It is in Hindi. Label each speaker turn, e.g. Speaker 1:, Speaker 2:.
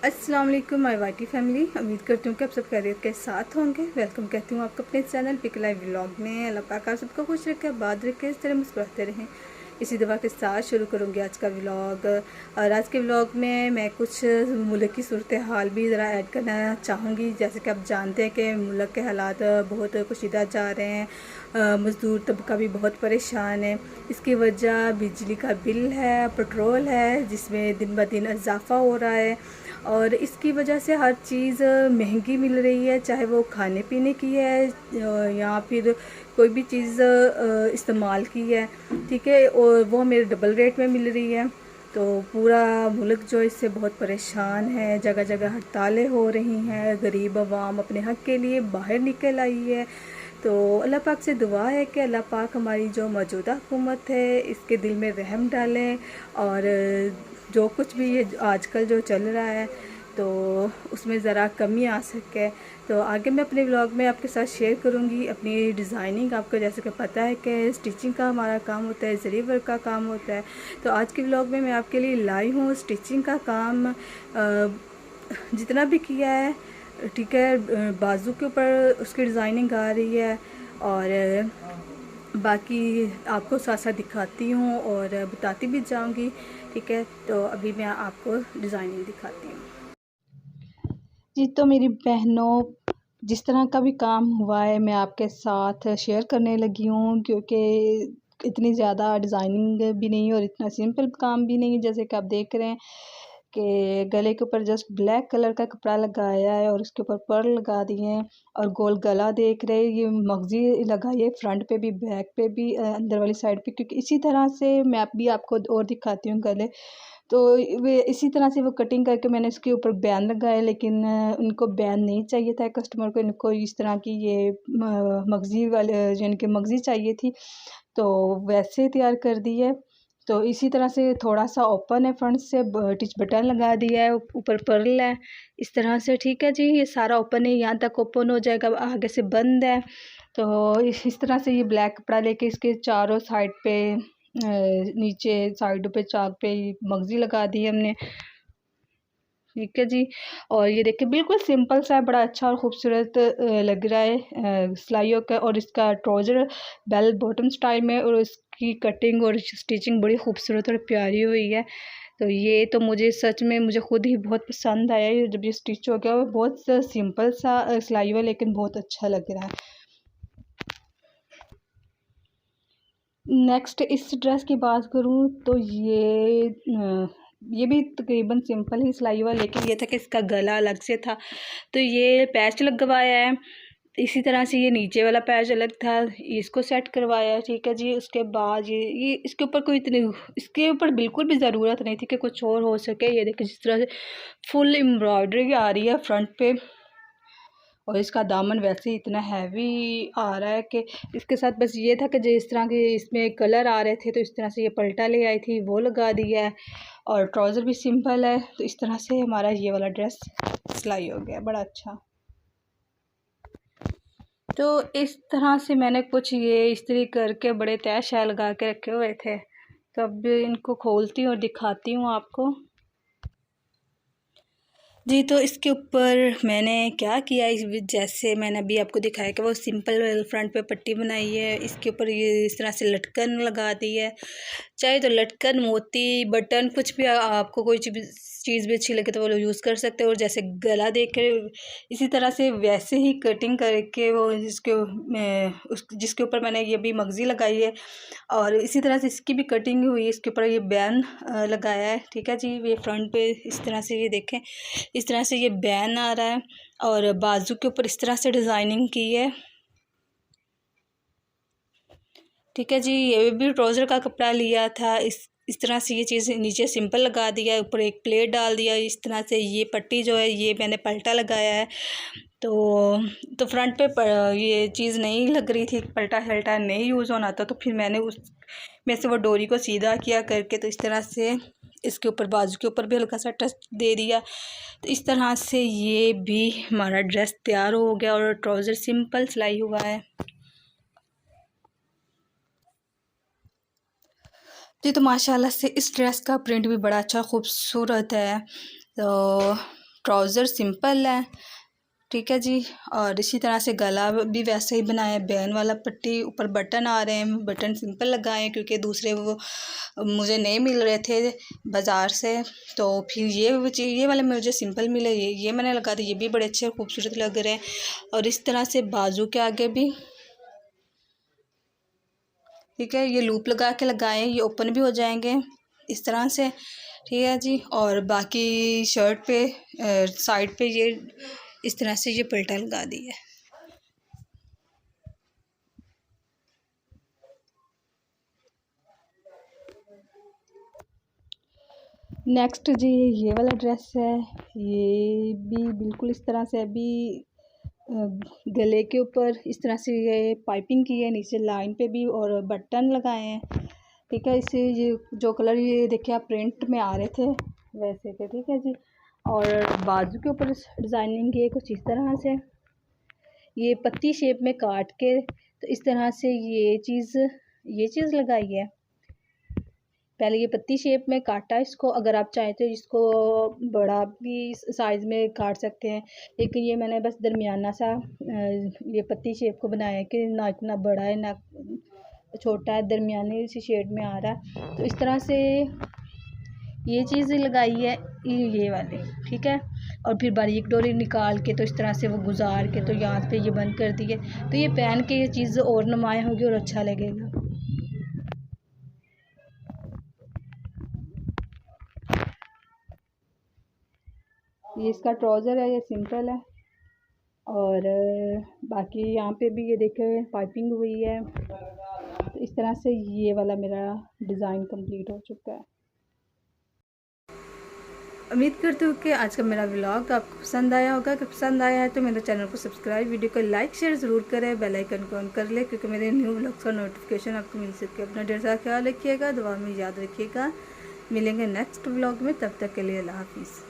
Speaker 1: अस्सलाम वालेकुम माय वाइटी फैमिली। उम्मीद करती हूँ कि आप सब खैरियत के साथ होंगे। वेलकम कहती हूँ आपको अपने चैनल पिक लाइव व्लॉग में। अल्लाह पाक आप सबको खुश रखे, आबाद रखे, इस तरह मुस्कुराते रहें। इसी दुआ के साथ शुरू करूँगी आज का व्लॉग। और आज के व्लॉग में मैं कुछ मुल्क की सूरत हाल भी ज़रा ऐड करना चाहूँगी। जैसे कि आप जानते हैं कि मुल्क के हालात बहुत कशीदा जा रहे हैं। मज़दूर तबका भी बहुत परेशान है। इसकी वजह बिजली का बिल है, पेट्रोल है, जिसमें दिन ब दिन इजाफ़ा हो रहा है। और इसकी वजह से हर चीज़ महंगी मिल रही है, चाहे वो खाने पीने की है या फिर कोई भी चीज़ इस्तेमाल की है, ठीक है, और वो मेरे डबल रेट में मिल रही है। तो पूरा मुल्क जो इससे बहुत परेशान है, जगह जगह हड़तालें हो रही हैं, गरीब आवाम अपने हक़ के लिए बाहर निकल आई है। तो अल्लाह पाक से दुआ है कि अल्लाह पाक हमारी जो मौजूदा हुकूमत है इसके दिल में रहम डालें, और जो कुछ भी ये आजकल जो चल रहा है तो उसमें ज़रा कमी आ सके। तो आगे मैं अपने व्लॉग में आपके साथ शेयर करूँगी अपनी डिज़ाइनिंग। आपको जैसे कि पता है कि स्टिचिंग का हमारा काम होता है, ज़री वर्क का काम होता है। तो आज के व्लॉग में मैं आपके लिए लाई हूँ स्टिचिंग का काम, जितना भी किया है, ठीक है। बाजू के ऊपर उसकी डिज़ाइनिंग आ रही है, और बाकी आपको साथ साथ दिखाती हूँ और बताती भी जाऊँगी, ठीक है। तो अभी मैं आपको डिज़ाइनिंग दिखाती हूँ। जी, तो मेरी बहनों, जिस तरह का भी काम हुआ है मैं आपके साथ शेयर करने लगी हूँ, क्योंकि इतनी ज़्यादा डिज़ाइनिंग भी नहीं और इतना सिंपल काम भी नहीं। जैसे कि आप देख रहे हैं कि गले के ऊपर जस्ट ब्लैक कलर का कपड़ा लगाया है और उसके ऊपर पर्ल लगा दिए हैं, और गोल गला देख रहे हैं, ये मगज़ी लगाई है फ्रंट पे भी, बैक पे भी, अंदर वाली साइड पे, क्योंकि इसी तरह से मैं भी आपको और दिखाती हूँ गले। तो वे इसी तरह से वो कटिंग करके मैंने इसके ऊपर बैन लगाया, लेकिन उनको बैन नहीं चाहिए था कस्टमर को, इनको इस तरह की ये मगज़ी वाले यानी कि मगज़ी चाहिए थी, तो वैसे तैयार कर दी है। तो इसी तरह से थोड़ा-सा ओपन है फ्रंट से, टिच बटन लगा दिया है, ऊपर पर्ल है, इस तरह से, ठीक है जी। ये सारा ओपन है, यहाँ तक ओपन हो जाएगा, आगे से बंद है। तो इस तरह से ये ब्लैक कपड़ा लेके इसके चारों साइड पे, नीचे साइडों पे, चाक पे मगज़ी लगा दी है हमने, ठीक है जी। और ये देखिए बिल्कुल सिंपल सा है, बड़ा अच्छा और ख़ूबसूरत लग रहा है सिलाइयों का। और इसका ट्राउज़र बेल बॉटम स्टाइल में, और इसकी कटिंग और स्टिचिंग बड़ी खूबसूरत और प्यारी हुई है। तो ये तो मुझे सच में, मुझे खुद ही बहुत पसंद आया ये जब ये स्टिच हो गया। और बहुत सिंपल सा सिलाई हुआ, लेकिन बहुत अच्छा लग रहा है। नेक्स्ट इस ड्रेस की बात करूँ तो ये भी तकरीबन सिंपल ही सिलाई हुआ, लेकिन ये था कि इसका गला अलग से था, तो ये पैच लगवाया है। इसी तरह से ये नीचे वाला पैच अलग था, इसको सेट करवाया है, ठीक है जी। उसके बाद ये इसके ऊपर कोई इतनी, इसके ऊपर बिल्कुल भी ज़रूरत नहीं थी कि कुछ और हो सके। ये देखिए जिस तरह से फुल एम्ब्रॉयडरी आ रही है फ्रंट पे, और इसका दामन वैसे ही इतना हैवी आ रहा है कि इसके साथ बस ये था कि जिस तरह के इसमें कलर आ रहे थे, तो इस तरह से ये पल्टा ले आई थी, वो लगा दिया है। और ट्राउज़र भी सिंपल है, तो इस तरह से हमारा ये वाला ड्रेस सिलाई हो गया, बड़ा अच्छा। तो इस तरह से मैंने कुछ ये इस्त्री करके बड़े तय शय लगा के रखे हुए थे, तो अब इनको खोलती हूँ और दिखाती हूँ आपको। जी, तो इसके ऊपर मैंने क्या किया, जैसे मैंने अभी आपको दिखाया कि वो सिंपल फ्रंट पे पट्टी बनाई है, इसके ऊपर ये इस तरह से लटकन लगा दी है। चाहे तो लटकन, मोती, बटन, कुछ भी आपको कोई चीज़ भी अच्छी लगे तो वो लोग यूज़ कर सकते हो। और जैसे गला देख के इसी तरह से वैसे ही कटिंग करके वो जिसके ऊपर मैंने ये भी मगज़ी लगाई है, और इसी तरह से इसकी भी कटिंग हुई है। इसके ऊपर ये बैन लगाया है, ठीक है जी। ये फ्रंट पे इस तरह से, ये देखें इस तरह से ये बैन आ रहा है, और बाजू के ऊपर इस तरह से डिज़ाइनिंग की है, ठीक है जी। ये भी ट्राउज़र का कपड़ा लिया था, इस तरह से ये चीज़ नीचे सिंपल लगा दिया, ऊपर एक प्लेट डाल दिया। इस तरह से ये पट्टी जो है ये मैंने पल्टा लगाया है। तो फ्रंट पे ये चीज़ नहीं लग रही थी, पल्टा शल्टा नहीं यूज़ होना था, तो फिर मैंने उस में से वो डोरी को सीधा किया करके, तो इस तरह से इसके ऊपर बाजू के ऊपर भी हल्का सा टच दे दिया। तो इस तरह से ये भी हमारा ड्रेस तैयार हो गया, और ट्राउज़र सिंपल सिलाई हुआ है जी। तो माशाल्लाह से इस ड्रेस का प्रिंट भी बड़ा अच्छा खूबसूरत है। तो ट्राउज़र सिंपल है, ठीक है जी। और इसी तरह से गला भी वैसे ही बनाया है, बैन वाला पट्टी, ऊपर बटन आ रहे हैं, बटन सिंपल लगाए हैं क्योंकि दूसरे वो मुझे नहीं मिल रहे थे बाज़ार से, तो फिर ये वाले मुझे सिंपल मिले, ये मैंने लगा दिए, ये भी बड़े अच्छे खूबसूरत लग रहे हैं। और इस तरह से बाजू के आगे भी, ठीक है, ये लूप लगा के लगाए, ये ओपन भी हो जाएंगे इस तरह से, ठीक है जी। और बाकी शर्ट पे साइड पे ये इस तरह से ये पल्टा लगा दी है। नेक्स्ट जी ये वाला ड्रेस है, ये भी बिल्कुल इस तरह से अभी गले के ऊपर इस तरह से ये पाइपिंग की है, नीचे लाइन पे भी और बटन लगाए हैं, ठीक है। इसे ये जो कलर ये देखिए आप प्रिंट में आ रहे थे वैसे के, ठीक है जी। और बाजू के ऊपर डिज़ाइनिंग है कुछ इस तरह से, ये पत्ती शेप में काट के तो इस तरह से ये चीज़ लगाई है। पहले ये पत्ती शेप में काटा इसको, अगर आप चाहें तो इसको बड़ा भी साइज़ में काट सकते हैं, लेकिन ये मैंने बस दरमियाना सा ये पत्ती शेप को बनाया कि ना इतना बड़ा है ना छोटा है, दरमियाने सी शेड में आ रहा है। तो इस तरह से ये चीज़ लगाई है ये वाली, ठीक है। और फिर बारीक डोरी निकाल के तो इस तरह से वो गुजार के तो यहाँ पे ये बंद कर दिए, तो ये पहन के ये चीज़ और नुमाया होगी और अच्छा लगेगा। ये इसका ट्राउज़र है, ये सिंपल है। और बाकी यहाँ पे भी ये देखे पाइपिंग हुई है, तो इस तरह से ये वाला मेरा डिज़ाइन कंप्लीट हो चुका है। उम्मीद करती हूँ कि आज का मेरा व्लॉग आपको पसंद आया होगा। अगर पसंद आया है तो मेरे चैनल को सब्सक्राइब, वीडियो को लाइक शेयर ज़रूर करें, बेल आइकन को ऑन कर ले क्योंकि मेरे न्यू व्लॉग्स का नोटिफिकेशन आपको मिल सके। अपना ढेर सारा ख्याल रखिएगा, दुआ में याद रखिएगा। मिलेंगे नेक्स्ट व्लॉग में, तब तक के लिए अल्लाह हाफिज़।